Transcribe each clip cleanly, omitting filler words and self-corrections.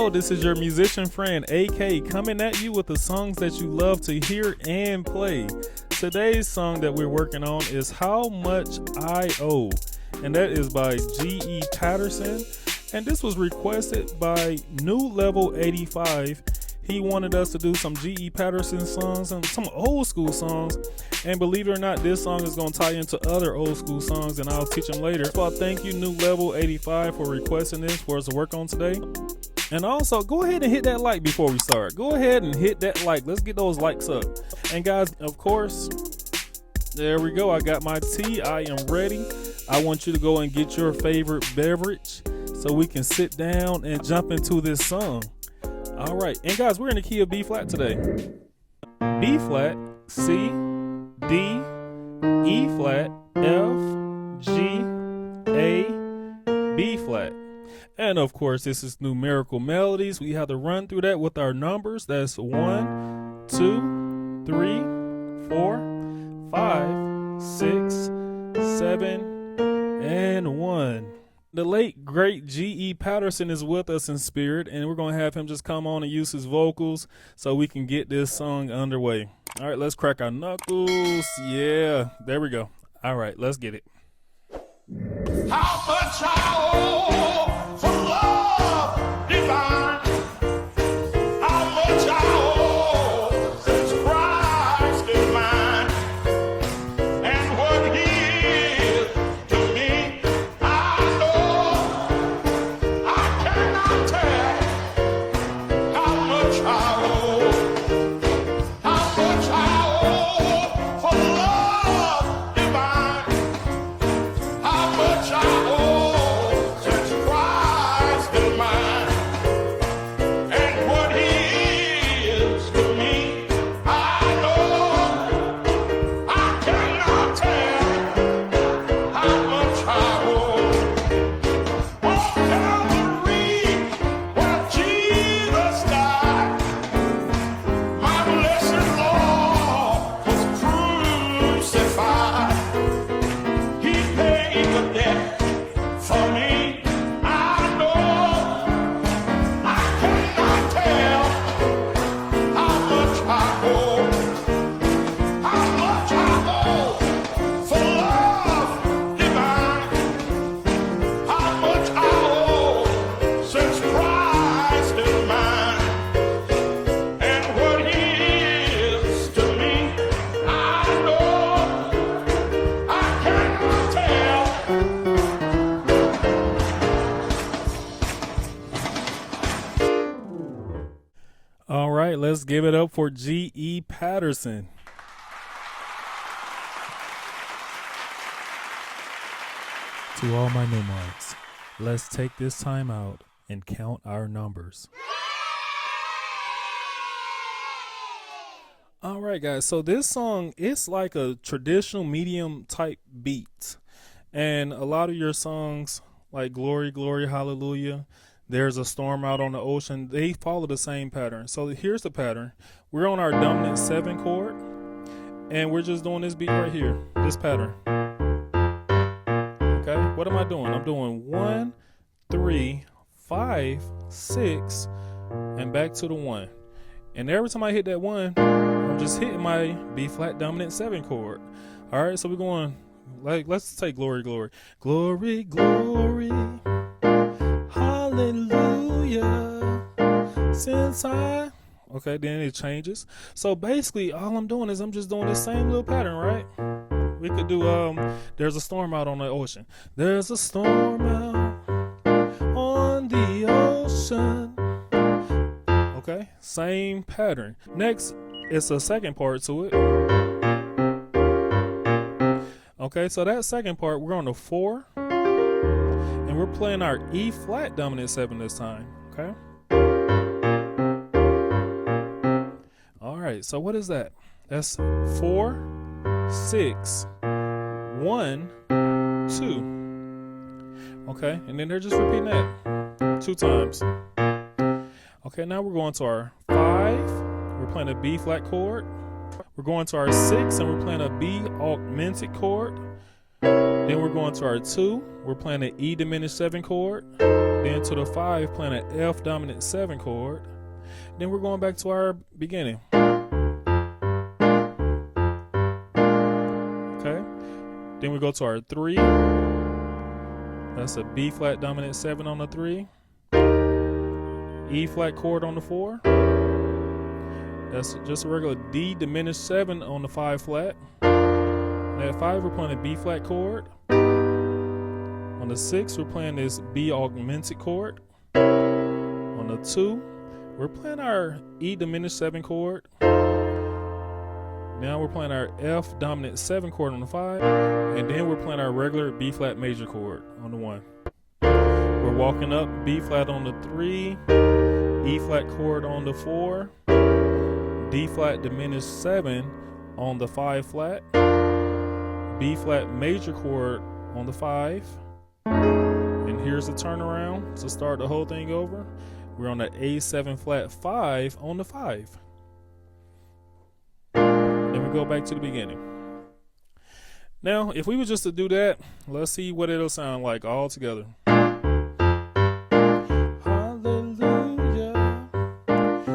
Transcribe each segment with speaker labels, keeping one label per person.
Speaker 1: Hello, this is your musician friend AK coming at you with the songs that you love to hear and play. Today's song that we're working on is How Much I Owe, and that is by G.E. Patterson, and this was requested by New Level 85. He wanted us to do some G.E. Patterson songs and some old school songs, and believe it or not, this song is going to tie into other old school songs, and I'll teach them later. So thank you, New Level 85, for requesting this for us to work on today. And also, go ahead and hit that like before we start. Go ahead and hit that like. Let's get those likes up. And guys, of course, there we go. I got my tea. I am ready. I want you to go and get your favorite beverage so we can sit down and jump into this song. All right. And guys, we're in the key of B flat today. B flat, C, D, E flat, F, G, A, B flat. And of course, this is numerical melodies. We have to run through that with our numbers. That's 1, 2, 3, 4, 5, 6, 7, and 1. The late, great G.E. Patterson is with us in spirit, and we're going to have him just come on and use his vocals so we can get this song underway. All right, let's crack our knuckles. Yeah, there we go. All right, let's get it.
Speaker 2: How much I owe for love divine? How much I owe since Christ is mine? And what He is to me, I know I cannot tell. How much I owe, how much I owe for love divine. How much I owe since Christ is mine, and what He is to me, I know I cannot tell. How much I owe. On Calvary, where Jesus died, my blessed Lord was crucified. He paid the debt for me. I know I cannot tell how much I owe, how much I owe for love divine, how much I owe since Christ is mine, and what He is to me, I know I cannot tell.
Speaker 1: All right, let's give it up for G.E. Patterson. To all my mnemonics, let's take this time out and count our numbers. All right, guys, so this song, it's like a traditional medium type beat. And a lot of your songs, like Glory, Glory, Hallelujah, There's a Storm Out on the Ocean, they follow the same pattern. So here's the pattern. We're on our dominant 7 chord, and we're just doing this beat right here, this pattern. Okay, what am I doing? I'm doing 1, 3, 5, 6, and back to the 1. And every time I hit that 1, I'm just hitting my B flat dominant 7 chord. All right, so we're going, like, let's take Glory, Glory. Glory, glory, hallelujah, since I... Okay, then it changes. So basically, all I'm doing is I'm just doing the same little pattern, right? We could do, There's a Storm Out on the Ocean. There's a storm out on the ocean. Okay, same pattern. Next, it's a second part to it. Okay, so that second part, we're on the 4, and we're playing our E flat dominant 7 this time. Okay. All right, so what is that? That's 4, 6, 1, 2. Okay, and then they're just repeating that 2 times. Okay, now we're going to our 5. We're playing a B flat chord. We're going to our 6, and we're playing a B augmented chord. Then we're going to our 2. We're playing an E diminished 7 chord. Then to the 5, playing an F dominant 7 chord. Then we're going back to our beginning. Okay. Then we go to our 3. That's a B flat dominant 7 on the 3. E flat chord on the 4. That's just a regular D diminished 7 on the 5 flat. At 5, we're playing a B flat chord. On the 6, we're playing this B augmented chord. On the 2, we're playing our E diminished 7 chord. Now we're playing our F dominant 7 chord on the 5. And then we're playing our regular B flat major chord on the 1. We're walking up B flat on the 3, E flat chord on the 4, D flat diminished 7 on the 5 flat, B flat major chord on the 5, and here's the turnaround to start the whole thing over. We're on the A7 flat 5 on the 5. Then we go back to the beginning. Now, if we were just to do that, let's see what it'll sound like all together. Hallelujah,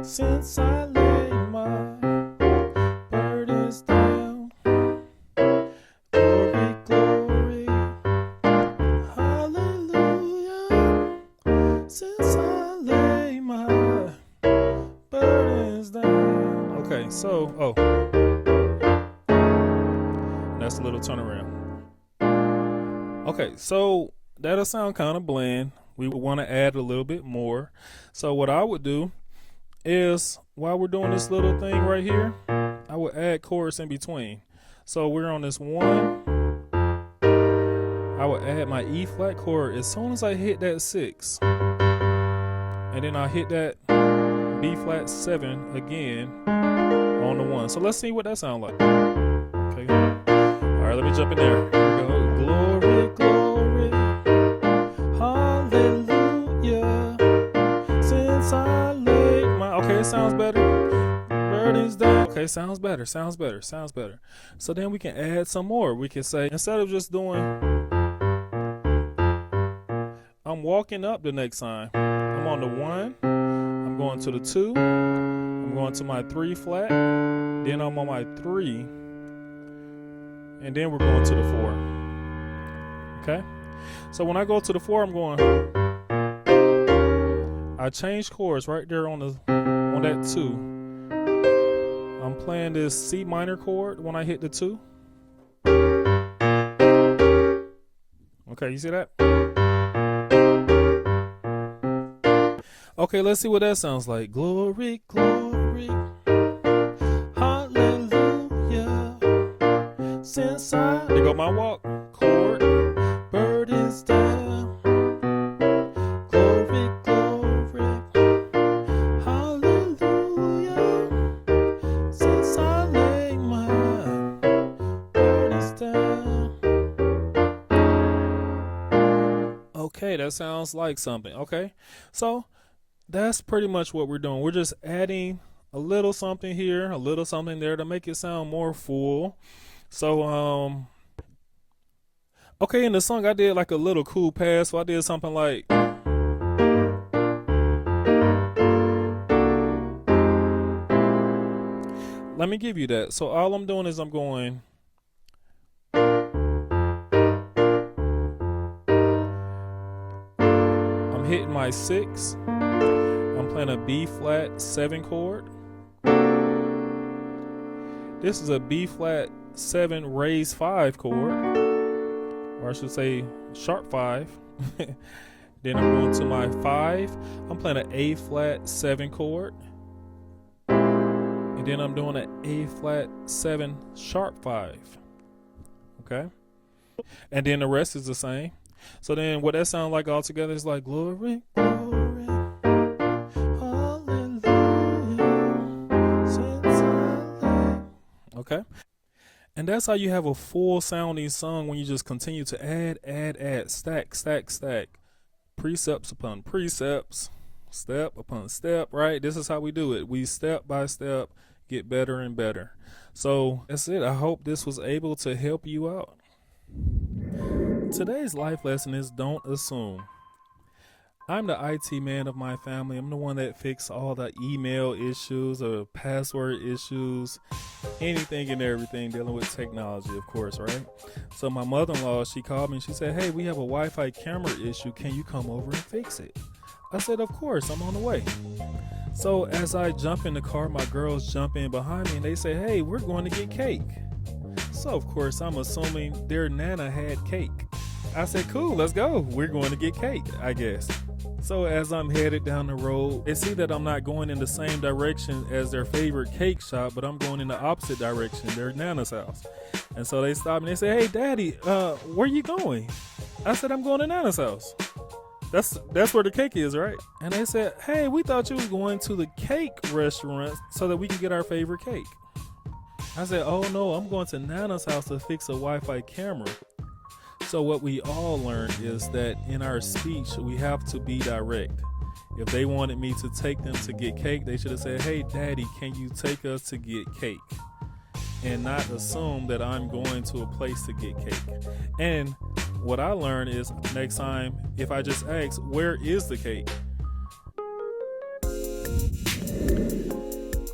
Speaker 1: since I lay my burdens down. Glory, glory, hallelujah, since I lay my burdens down. Okay, so, that's a little turnaround. Okay, so that'll sound kind of bland. We would want to add a little bit more. So what I would do is, while we're doing this little thing right here, I would add chords in between. So we're on this 1. I would add my E flat chord as soon as I hit that 6. And then I hit that B flat 7 again on the 1. So let's see what that sounds like. Okay. All right, let me jump in there. Here we go. Glory, glory, hallelujah, since I laid my... Okay, it sounds better. Burdens down. Okay, sounds better, sounds better, sounds better. So then we can add some more. We can say, instead of just doing... I'm walking up the next time. I'm on the 1. I'm going to the 2. I'm going to my 3 flat. Then I'm on my 3. And then we're going to the 4. Okay? So when I go to the 4, I'm going... I change chords right there on that 2. I'm playing this C minor chord when I hit the 2. Okay, you see that? Okay, let's see what that sounds like. Glory, glory, hallelujah, since I... There go my walk. Chord, burdens down. Glory, glory, hallelujah, since I lay my burdens down. Okay, that sounds like something. Okay, so that's pretty much what we're doing. We're just adding a little something here, a little something there to make it sound more full. So, okay, in the song I did like a little cool pass. So I did something like... Let me give you that. So all I'm doing is I'm going... I'm hitting my 6. I'm playing a B flat 7 chord. This is a B flat 7 raised 5 chord, or I should say sharp 5. Then I'm going to my 5. I'm playing an A flat 7 chord, and then I'm doing an A flat 7 sharp 5. Okay, and then the rest is the same. So then what that sounds like all together is like glory, glory, hallelujah, since I lay. Okay, and that's how you have a full sounding song, when you just continue to add, stack, precepts upon precepts, step upon step, right? This is how we do it. We step by step get better and better. So that's it. I hope this was able to help you out. Today's life lesson is don't assume. I'm the IT man of my family. I'm the one that fixes all the email issues or password issues, anything and everything dealing with technology, of course, right? So my mother-in-law, she called me and she said, hey, we have a Wi-Fi camera issue. Can you come over and fix it? I said, of course, I'm on the way. So as I jump in the car, my girls jump in behind me and they say, hey, we're going to get cake. So of course, I'm assuming their Nana had cake. I said, cool, let's go. We're going to get cake, I guess. So as I'm headed down the road, they see that I'm not going in the same direction as their favorite cake shop, but I'm going in the opposite direction, their Nana's house. And so they stop me and they say, hey, Daddy, where you going? I said, I'm going to Nana's house. That's where the cake is, right? And they said, hey, we thought you was going to the cake restaurant so that we can get our favorite cake. I said, oh no, I'm going to Nana's house to fix a Wi-Fi camera. So what we all learned is that in our speech, we have to be direct. If they wanted me to take them to get cake, they should have said, hey, Daddy, can you take us to get cake? And not assume that I'm going to a place to get cake. And what I learned is next time, if I just ask, where is the cake?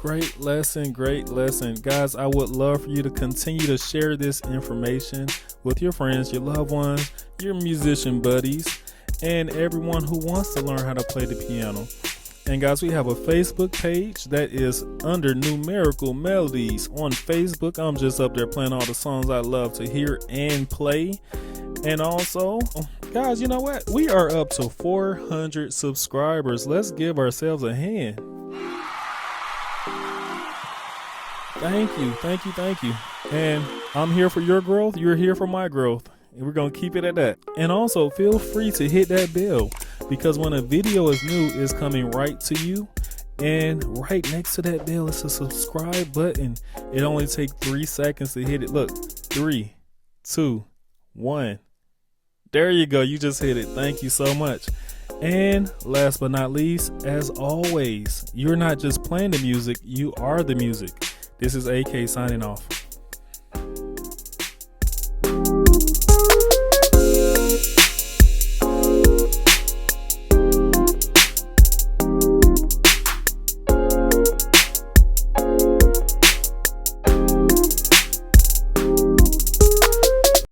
Speaker 1: Great lesson, great lesson. Guys, I would love for you to continue to share this information with your friends, your loved ones, your musician buddies, and everyone who wants to learn how to play the piano. And guys, we have a Facebook page that is under Numerical Melodies on Facebook. I'm just up there playing all the songs I love to hear and play. And also, guys, you know what? We are up to 400 subscribers. Let's give ourselves a hand. Thank you. And I'm here for your growth. You're here for my growth. And we're going to keep it at that. And also feel free to hit that bell because when a video is new, it's coming right to you. And right next to that bell is a subscribe button. It only takes 3 seconds to hit it. Look, 3, 2, 1. There you go. You just hit it. Thank you so much. And last but not least, as always, you're not just playing the music, you are the music. This is AK signing off.